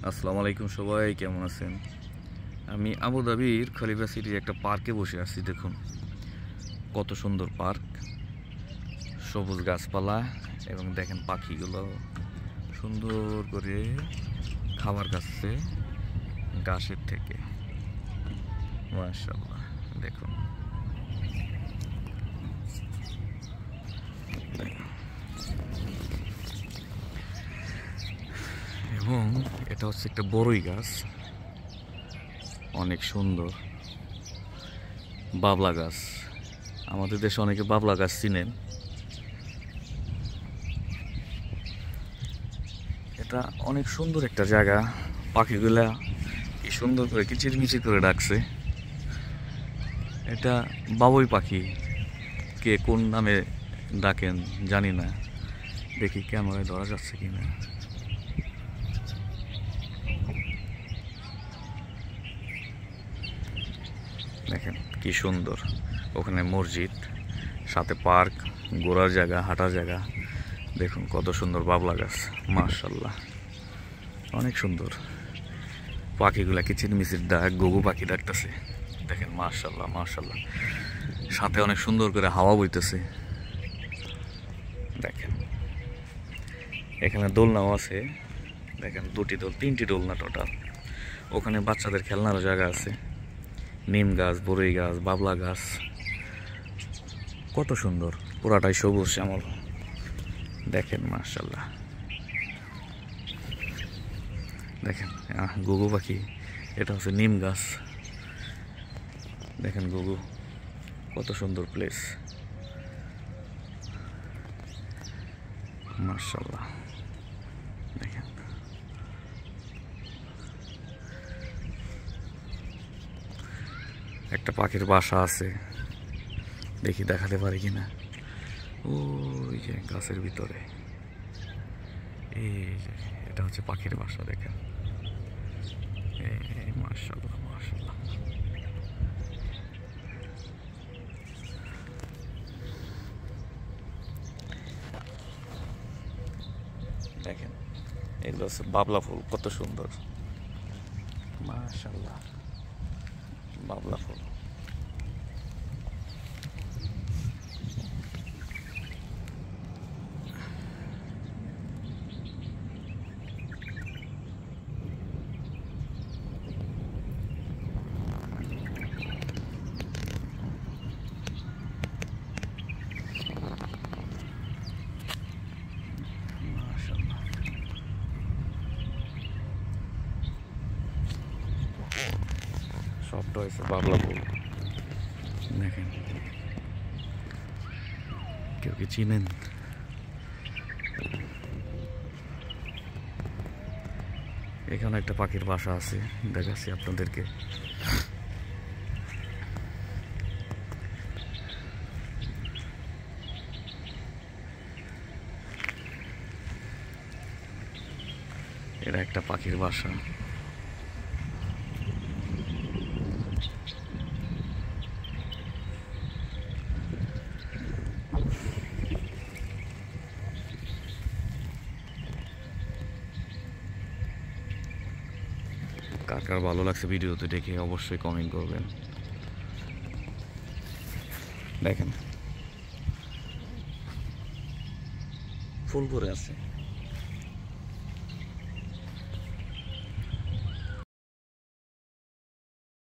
আসসালামু আলাইকুম, সবাই কেমন আছেন? আমি আবুধাবির খলিফা সিটির একটা পার্কে বসে আছি। দেখুন কত সুন্দর পার্ক, সবুজ গাছপালা এবং দেখেন পাখিগুলো সুন্দর করে খাবার খাচ্ছে গাছের থেকে। মাশাআল্লাহ, দেখুন এবং এটা হচ্ছে একটা বড়ই গাছ, অনেক সুন্দর বাবলা গাছ। আমাদের দেশে অনেকে বাবলা গাছ চিনেন। এটা অনেক সুন্দর একটা জায়গা, পাখিগুলা কি সুন্দর করে কিচিরমিচির করে ডাকছে। এটা বাবুই পাখি, কে কোন নামে ডাকেন জানি না, দেখি ক্যামেরায় ধরা যাচ্ছে কিনা। দেখেন কি সুন্দর, ওখানে মসজিদ, সাথে পার্ক, ঘোরার জায়গা, হাঁটার জায়গা। দেখুন কত সুন্দর বাবলা গাছ, মাশাআল্লাহ অনেক সুন্দর। পাখিগুলা কিচিরমিচির ডাক, ঘুঘু পাখি ডাকতেছে। দেখেন মাশাআল্লাহ মাশাআল্লাহ, সাথে অনেক সুন্দর করে হাওয়া বইতেছে। দেখেন এখানে দোলনাও আছে, দেখেন দুটি দোল, তিনটি দোলনা টোটাল। ওখানে বাচ্চাদের খেলনারও জায়গা আছে, নিম গাছ, বড়ই গাছ, বাবলা গাছ, কত সুন্দর, পুরাটাই সবুজ শ্যামল। দেখেন মাশাআল্লাহ, দেখেন ঘুঘু পাখি, এটা হচ্ছে নিম গাছ। দেখেন ঘুঘু, কত সুন্দর প্লেস, মাশাআল্লাহ। দেখেন একটা পাখির বাসা আছে, দেখি দেখাতে পারি কিনা। ওই যে গাছের ভিতরে, এই যে এটা হচ্ছে পাখির বাসা। দেখেন এই মাশাআল্লাহ মাশাআল্লাহ। দেখেন এগুলো হচ্ছে বাবলা ফুল, কত সুন্দর, মাশাআল্লাহ বাবলা ফুল। সবটা হয়েছে বাবলা ফুল। দেখেন কেউ কি চিনেন? এখানে একটা পাখির বাসা আছে, দেখাচ্ছি আপনাদেরকে। এটা একটা পাখির বাসা। কার কার ভালো লাগছে ভিডিওতে দেখে অবশ্যই কমেন্ট করবেন। দেখেন ফুল ভরে আছে।